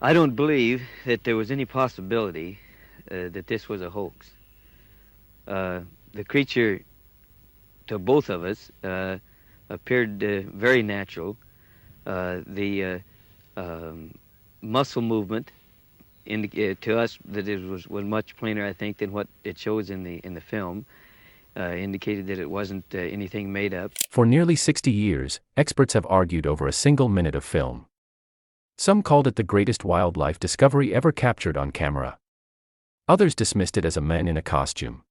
I don't believe that there was any possibility that this was a hoax. The creature, to both of us, appeared very natural. The muscle movement to us that it was much plainer, I think, than what it shows in the film. Indicated that it wasn't anything made up. For nearly 60 years, experts have argued over a single minute of film. Some called it the greatest wildlife discovery ever captured on camera. Others dismissed it as a man in a costume.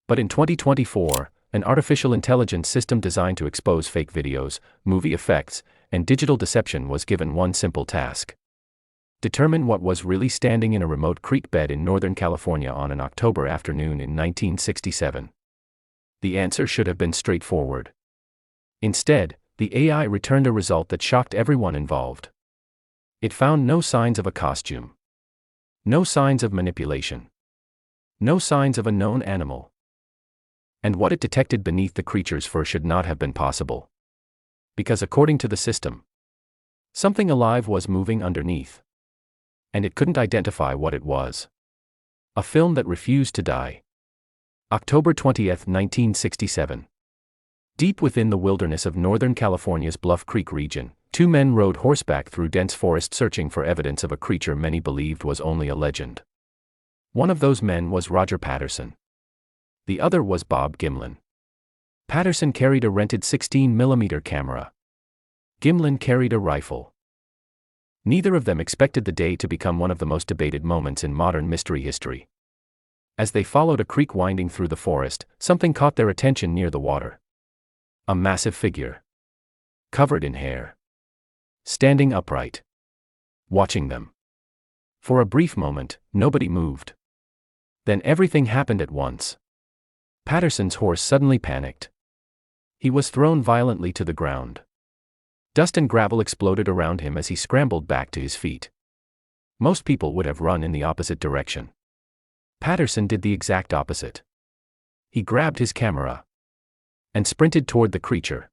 But in 2024, an artificial intelligence system designed to expose fake videos, movie effects, and digital deception was given one simple task: determine what was really standing in a remote creek bed in Northern California on an October afternoon in 1967. The answer should have been straightforward. Instead, the AI returned a result that shocked everyone involved. It found no signs of a costume. No signs of manipulation. No signs of a known animal. And what it detected beneath the creature's fur should not have been possible. Because according to the system, something alive was moving underneath. And it couldn't identify what it was. A film that refused to die. October 20, 1967. Deep within the wilderness of Northern California's Bluff Creek region, two men rode horseback through dense forest searching for evidence of a creature many believed was only a legend. One of those men was Roger Patterson. The other was Bob Gimlin. Patterson carried a rented 16mm camera. Gimlin carried a rifle. Neither of them expected the day to become one of the most debated moments in modern mystery history. As they followed a creek winding through the forest, something caught their attention near the water. A massive figure. Covered in hair. Standing upright. Watching them. For a brief moment, nobody moved. Then everything happened at once. Patterson's horse suddenly panicked. He was thrown violently to the ground. Dust and gravel exploded around him as he scrambled back to his feet. Most people would have run in the opposite direction. Patterson did the exact opposite. He grabbed his camera and sprinted toward the creature.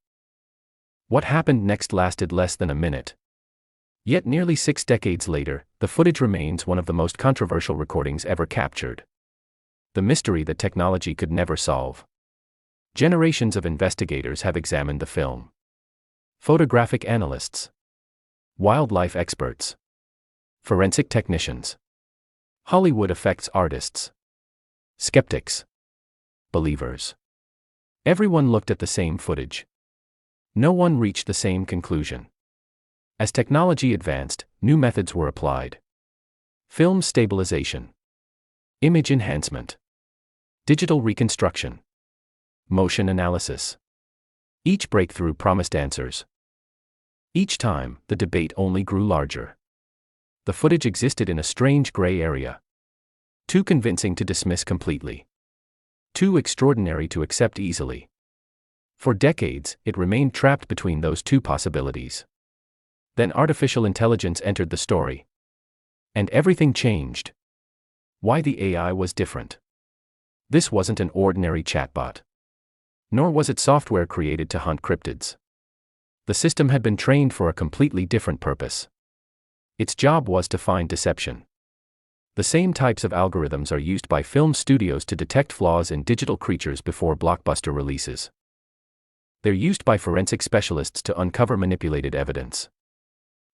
What happened next lasted less than a minute. Yet nearly 6 decades later, the footage remains one of the most controversial recordings ever captured. The mystery that technology could never solve. Generations of investigators have examined the film. Photographic analysts. Wildlife experts. Forensic technicians. Hollywood effects artists. Skeptics. Believers. Everyone looked at the same footage. No one reached the same conclusion. As technology advanced, new methods were applied. Film stabilization. Image enhancement. Digital reconstruction. Motion analysis. Each breakthrough promised answers. Each time, the debate only grew larger. The footage existed in a strange gray area. Too convincing to dismiss completely. Too extraordinary to accept easily. For decades, it remained trapped between those two possibilities. Then artificial intelligence entered the story. And everything changed. Why the AI was different. This wasn't an ordinary chatbot. Nor was it software created to hunt cryptids. The system had been trained for a completely different purpose. Its job was to find deception. The same types of algorithms are used by film studios to detect flaws in digital creatures before blockbuster releases. They're used by forensic specialists to uncover manipulated evidence.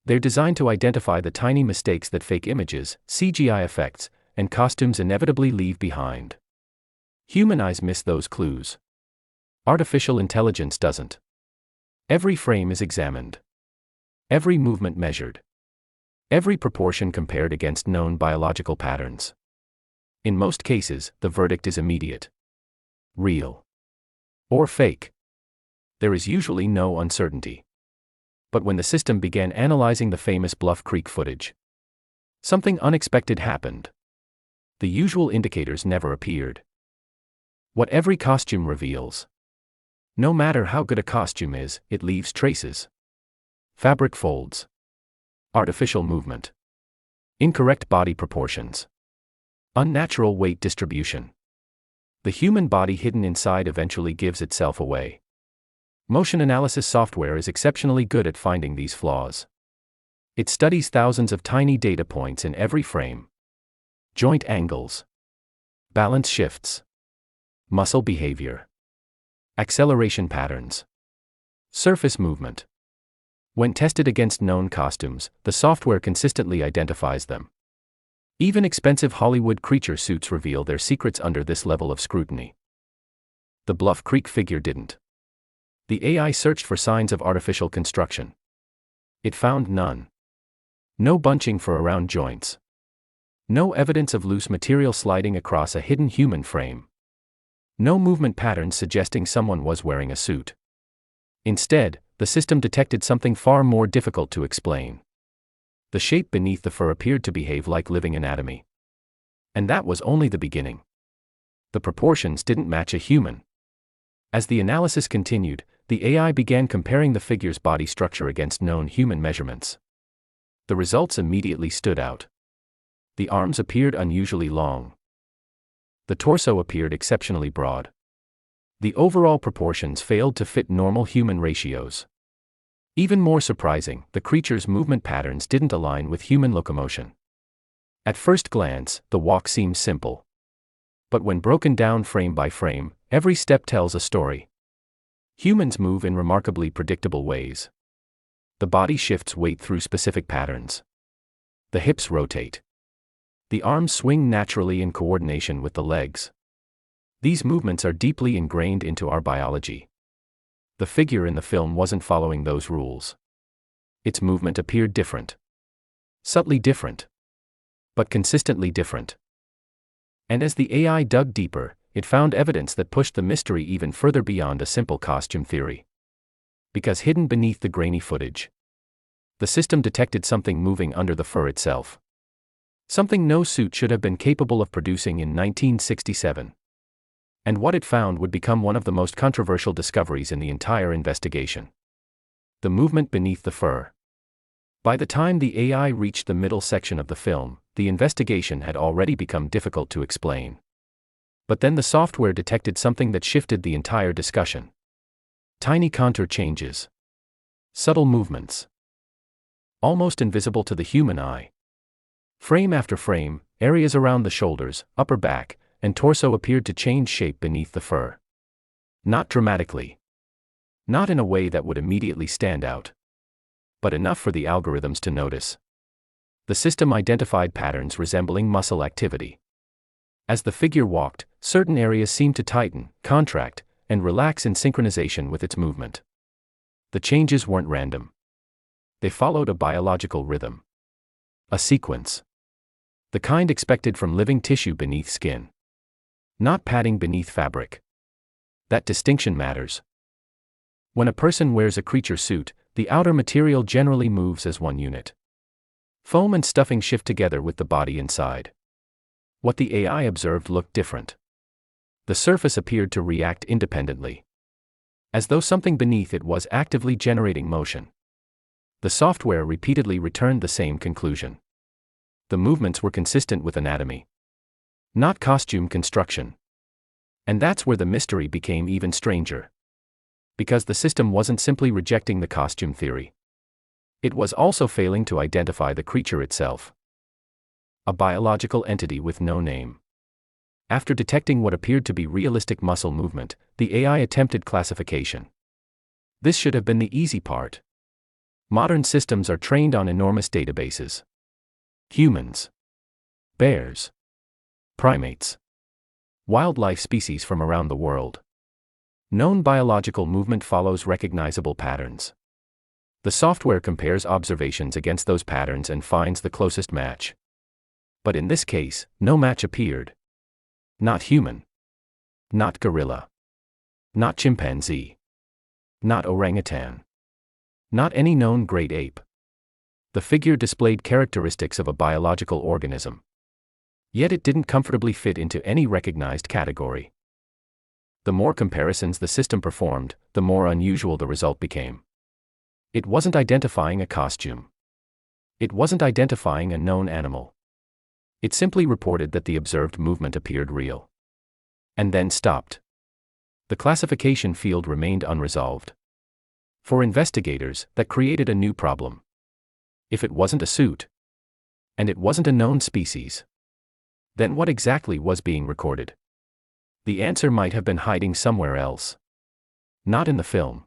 They're designed to identify the tiny mistakes that fake images, CGI effects, and costumes inevitably leave behind. Human eyes miss those clues. Artificial intelligence doesn't. Every frame is examined. Every movement measured. Every proportion compared against known biological patterns. In most cases, the verdict is immediate. Real. Or fake. There is usually no uncertainty. But when the system began analyzing the famous Bluff Creek footage, something unexpected happened. The usual indicators never appeared. What every costume reveals. No matter how good a costume is, it leaves traces. Fabric folds. Artificial movement. Incorrect body proportions. Unnatural weight distribution. The human body hidden inside eventually gives itself away. Motion analysis software is exceptionally good at finding these flaws. It studies thousands of tiny data points in every frame. Joint angles, balance shifts, muscle behavior, acceleration patterns, surface movement. When tested against known costumes, the software consistently identifies them. Even expensive Hollywood creature suits reveal their secrets under this level of scrutiny. The Bluff Creek figure didn't. The AI searched for signs of artificial construction. It found none. No bunching for around joints. No evidence of loose material sliding across a hidden human frame. No movement patterns suggesting someone was wearing a suit. Instead, the system detected something far more difficult to explain. The shape beneath the fur appeared to behave like living anatomy. And that was only the beginning. The proportions didn't match a human. As the analysis continued, the AI began comparing the figure's body structure against known human measurements. The results immediately stood out. The arms appeared unusually long. The torso appeared exceptionally broad. The overall proportions failed to fit normal human ratios. Even more surprising, the creature's movement patterns didn't align with human locomotion. At first glance, the walk seems simple. But when broken down frame by frame, every step tells a story. Humans move in remarkably predictable ways. The body shifts weight through specific patterns. The hips rotate. The arms swing naturally in coordination with the legs. These movements are deeply ingrained into our biology. The figure in the film wasn't following those rules. Its movement appeared different. Subtly different. But consistently different. And as the AI dug deeper, it found evidence that pushed the mystery even further beyond a simple costume theory. Because hidden beneath the grainy footage, the system detected something moving under the fur itself. Something no suit should have been capable of producing in 1967. And what it found would become one of the most controversial discoveries in the entire investigation. The movement beneath the fur. By the time the AI reached the middle section of the film, the investigation had already become difficult to explain. But then the software detected something that shifted the entire discussion. Tiny contour changes. Subtle movements. Almost invisible to the human eye. Frame after frame, areas around the shoulders, upper back, and torso appeared to change shape beneath the fur. Not dramatically. Not in a way that would immediately stand out. But enough for the algorithms to notice. The system identified patterns resembling muscle activity. As the figure walked, certain areas seemed to tighten, contract, and relax in synchronization with its movement. The changes weren't random. They followed a biological rhythm. A sequence. The kind expected from living tissue beneath skin. Not padding beneath fabric. That distinction matters. When a person wears a creature suit, the outer material generally moves as one unit. Foam and stuffing shift together with the body inside. What the AI observed looked different. The surface appeared to react independently. As though something beneath it was actively generating motion. The software repeatedly returned the same conclusion. The movements were consistent with anatomy. Not costume construction. And that's where the mystery became even stranger. Because the system wasn't simply rejecting the costume theory. It was also failing to identify the creature itself. A biological entity with no name. After detecting what appeared to be realistic muscle movement, the AI attempted classification. This should have been the easy part. Modern systems are trained on enormous databases. Humans. Bears. Primates. Wildlife species from around the world. Known biological movement follows recognizable patterns. The software compares observations against those patterns and finds the closest match. But in this case, no match appeared. Not human. Not gorilla. Not chimpanzee. Not orangutan. Not any known great ape. The figure displayed characteristics of a biological organism. Yet it didn't comfortably fit into any recognized category. The more comparisons the system performed, the more unusual the result became. It wasn't identifying a costume. It wasn't identifying a known animal. It simply reported that the observed movement appeared real. And then stopped. The classification field remained unresolved. For investigators, that created a new problem. If it wasn't a suit, and it wasn't a known species, then what exactly was being recorded? The answer might have been hiding somewhere else. Not in the film,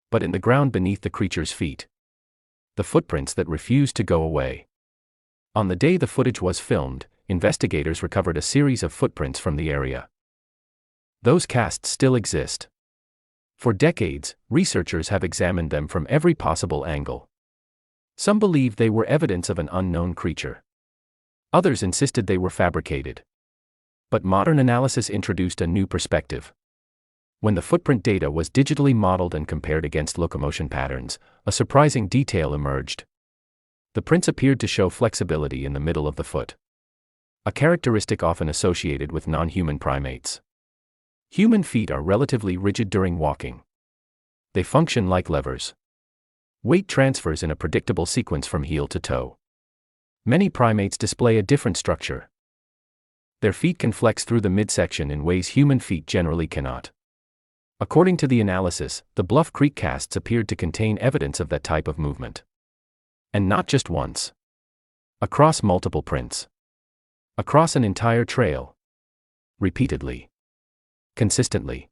but in the ground beneath the creature's feet. The footprints that refused to go away. On the day the footage was filmed, investigators recovered a series of footprints from the area. Those casts still exist. For decades, researchers have examined them from every possible angle. Some believed they were evidence of an unknown creature. Others insisted they were fabricated. But modern analysis introduced a new perspective. When the footprint data was digitally modeled and compared against locomotion patterns, a surprising detail emerged. The prints appeared to show flexibility in the middle of the foot, a characteristic often associated with non-human primates. Human feet are relatively rigid during walking. They function like levers. Weight transfers in a predictable sequence from heel to toe. Many primates display a different structure. Their feet can flex through the midsection in ways human feet generally cannot. According to the analysis, the Bluff Creek casts appeared to contain evidence of that type of movement. And not just once. Across multiple prints. Across an entire trail. Repeatedly. Consistently.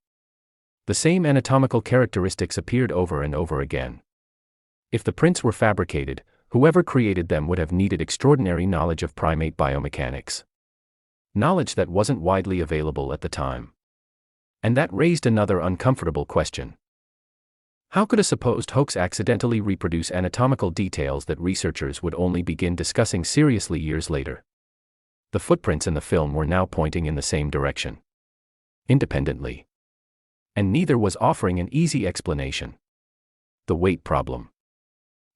The same anatomical characteristics appeared over and over again. If the prints were fabricated, whoever created them would have needed extraordinary knowledge of primate biomechanics. Knowledge that wasn't widely available at the time. And that raised another uncomfortable question. How could a supposed hoax accidentally reproduce anatomical details that researchers would only begin discussing seriously years later? The footprints in the film were now pointing in the same direction. Independently. And neither was offering an easy explanation. The weight problem.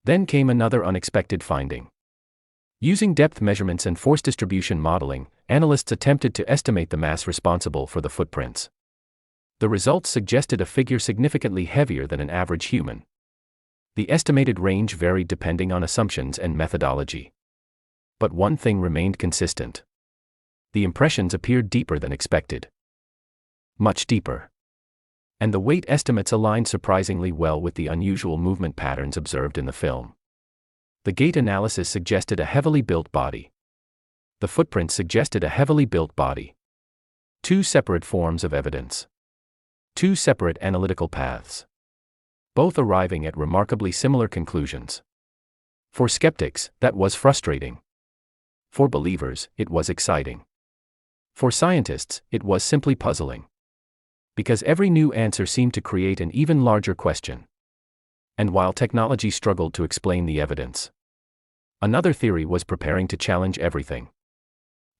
Then came another unexpected finding. Using depth measurements and force distribution modeling, analysts attempted to estimate the mass responsible for the footprints. The results suggested a figure significantly heavier than an average human. The estimated range varied depending on assumptions and methodology. But one thing remained consistent. The impressions appeared deeper than expected. Much deeper. And the weight estimates aligned surprisingly well with the unusual movement patterns observed in the film. The gait analysis suggested a heavily built body. The footprints suggested a heavily built body. Two separate forms of evidence. Two separate analytical paths. Both arriving at remarkably similar conclusions. For skeptics, that was frustrating. For believers, it was exciting. For scientists, it was simply puzzling. Because every new answer seemed to create an even larger question. And while technology struggled to explain the evidence, another theory was preparing to challenge everything.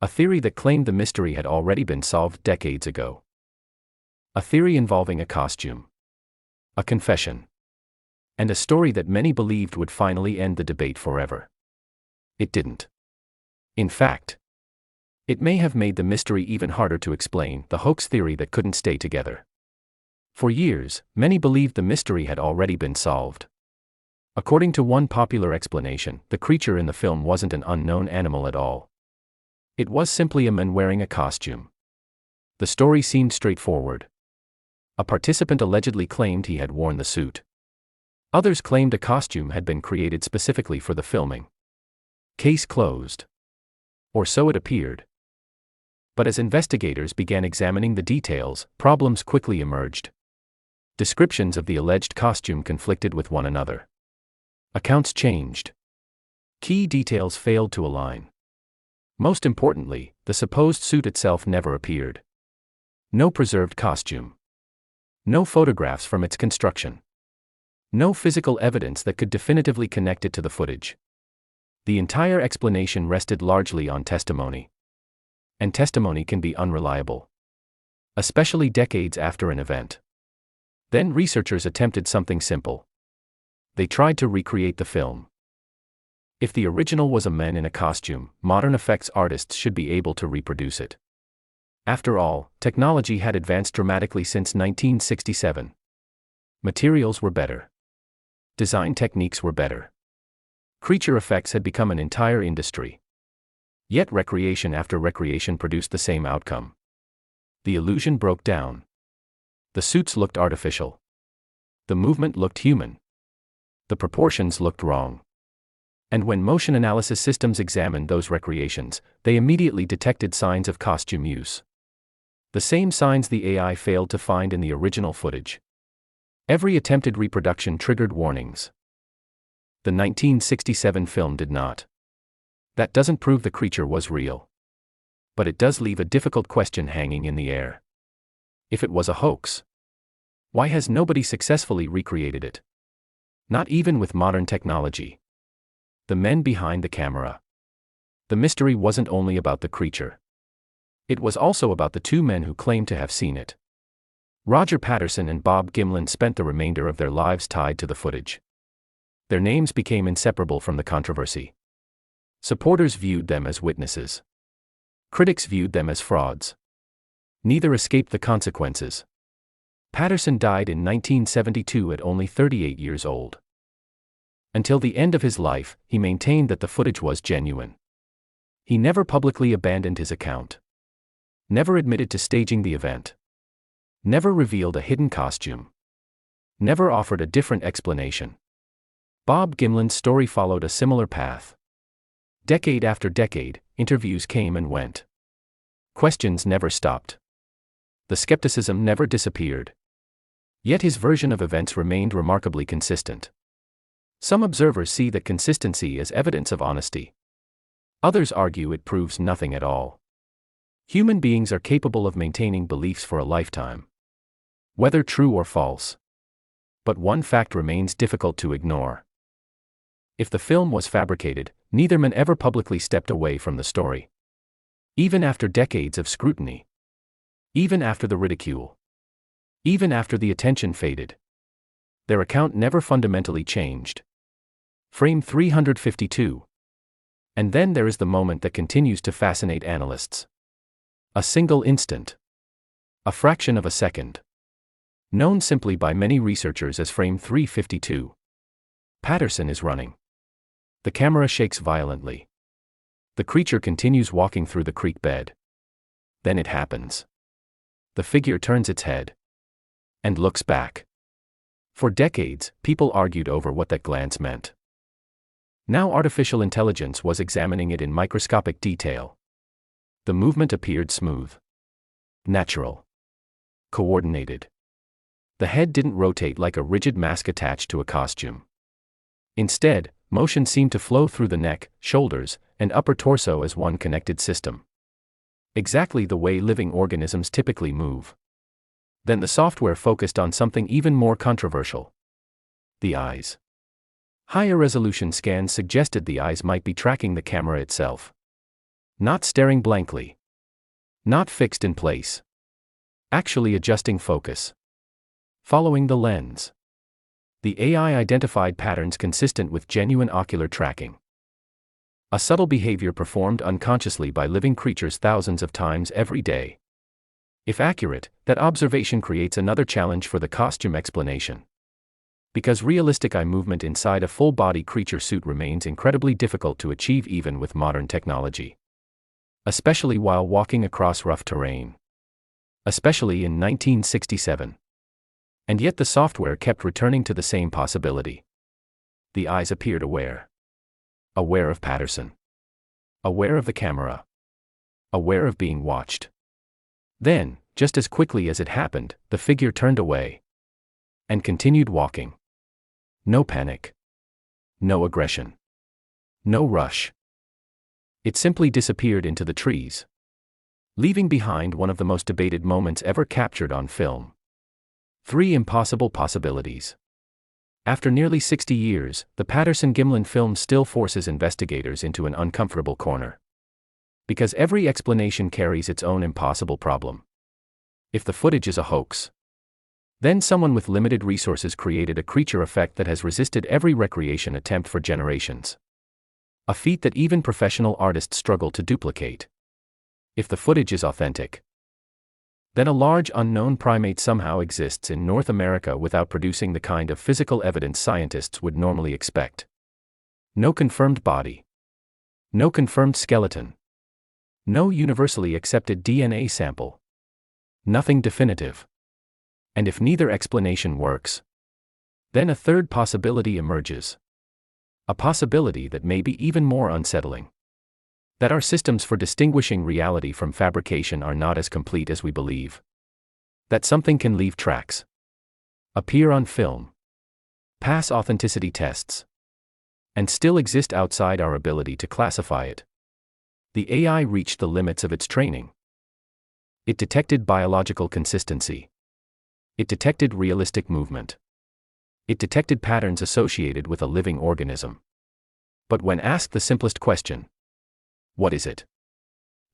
A theory that claimed the mystery had already been solved decades ago. A theory involving a costume. A confession. And a story that many believed would finally end the debate forever. It didn't. In fact, it may have made the mystery even harder to explain, the hoax theory that couldn't stay together. For years, many believed the mystery had already been solved. According to one popular explanation, the creature in the film wasn't an unknown animal at all. It was simply a man wearing a costume. The story seemed straightforward. A participant allegedly claimed he had worn the suit. Others claimed a costume had been created specifically for the filming. Case closed. Or so it appeared. But as investigators began examining the details, problems quickly emerged. Descriptions of the alleged costume conflicted with one another. Accounts changed. Key details failed to align. Most importantly, the supposed suit itself never appeared. No preserved costume. No photographs from its construction. No physical evidence that could definitively connect it to the footage. The entire explanation rested largely on testimony. And testimony can be unreliable. Especially decades after an event. Then researchers attempted something simple. They tried to recreate the film. If the original was a man in a costume, modern effects artists should be able to reproduce it. After all, technology had advanced dramatically since 1967. Materials were better. Design techniques were better. Creature effects had become an entire industry. Yet recreation after recreation produced the same outcome. The illusion broke down. The suits looked artificial. The movement looked human. The proportions looked wrong. And when motion analysis systems examined those recreations, they immediately detected signs of costume use. The same signs the AI failed to find in the original footage. Every attempted reproduction triggered warnings. The 1967 film did not. That doesn't prove the creature was real. But it does leave a difficult question hanging in the air. If it was a hoax, why has nobody successfully recreated it? Not even with modern technology. The men behind the camera. The mystery wasn't only about the creature. It was also about the two men who claimed to have seen it. Roger Patterson and Bob Gimlin spent the remainder of their lives tied to the footage. Their names became inseparable from the controversy. Supporters viewed them as witnesses. Critics viewed them as frauds. Neither escaped the consequences. Patterson died in 1972 at only 38 years old. Until the end of his life, he maintained that the footage was genuine. He never publicly abandoned his account. Never admitted to staging the event. Never revealed a hidden costume. Never offered a different explanation. Bob Gimlin's story followed a similar path. Decade after decade, interviews came and went. Questions never stopped. The skepticism never disappeared. Yet his version of events remained remarkably consistent. Some observers see that consistency as evidence of honesty. Others argue it proves nothing at all. Human beings are capable of maintaining beliefs for a lifetime, whether true or false. But one fact remains difficult to ignore. If the film was fabricated, neither man ever publicly stepped away from the story. Even after decades of scrutiny. Even after the ridicule. Even after the attention faded. Their account never fundamentally changed. Frame 352. And then there is the moment that continues to fascinate analysts. A single instant. A fraction of a second. Known simply by many researchers as frame 352. Patterson is running. The camera shakes violently. The creature continues walking through the creek bed. Then it happens. The figure turns its head. And looks back. For decades, people argued over what that glance meant. Now artificial intelligence was examining it in microscopic detail. The movement appeared smooth. Natural. Coordinated. The head didn't rotate like a rigid mask attached to a costume. Instead, motion seemed to flow through the neck, shoulders, and upper torso as one connected system. Exactly the way living organisms typically move. Then the software focused on something even more controversial. The eyes. Higher resolution scans suggested the eyes might be tracking the camera itself. Not staring blankly. Not fixed in place. Actually adjusting focus. Following the lens. The AI identified patterns consistent with genuine ocular tracking. A subtle behavior performed unconsciously by living creatures thousands of times every day. If accurate, that observation creates another challenge for the costume explanation. Because realistic eye movement inside a full-body creature suit remains incredibly difficult to achieve even with modern technology. Especially while walking across rough terrain. Especially in 1967. And yet the software kept returning to the same possibility. The eyes appeared aware. Aware of Patterson. Aware of the camera. Aware of being watched. Then, just as quickly as it happened, the figure turned away. And continued walking. No panic. No aggression. No rush. It simply disappeared into the trees. Leaving behind one of the most debated moments ever captured on film. 3 impossible possibilities. After nearly 60 years, the Patterson-Gimlin film still forces investigators into an uncomfortable corner. Because every explanation carries its own impossible problem. If the footage is a hoax, then someone with limited resources created a creature effect that has resisted every recreation attempt for generations. A feat that even professional artists struggle to duplicate. If the footage is authentic, then a large unknown primate somehow exists in North America without producing the kind of physical evidence scientists would normally expect. No confirmed body. No confirmed skeleton. No universally accepted DNA sample. Nothing definitive. And if neither explanation works, then a third possibility emerges. A possibility that may be even more unsettling. That our systems for distinguishing reality from fabrication are not as complete as we believe. That something can leave tracks, appear on film, pass authenticity tests, and still exist outside our ability to classify it. The AI reached the limits of its training. It detected biological consistency. It detected realistic movement. It detected patterns associated with a living organism. But when asked the simplest question, what is it?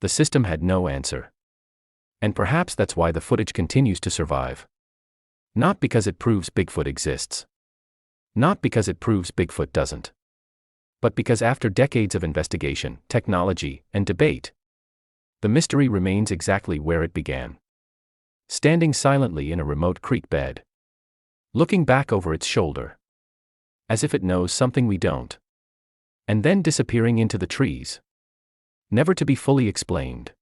The system had no answer. And perhaps that's why the footage continues to survive. Not because it proves Bigfoot exists. Not because it proves Bigfoot doesn't. But because after decades of investigation, technology, and debate, the mystery remains exactly where it began. Standing silently in a remote creek bed. Looking back over its shoulder. As if it knows something we don't. And then disappearing into the trees. Never to be fully explained.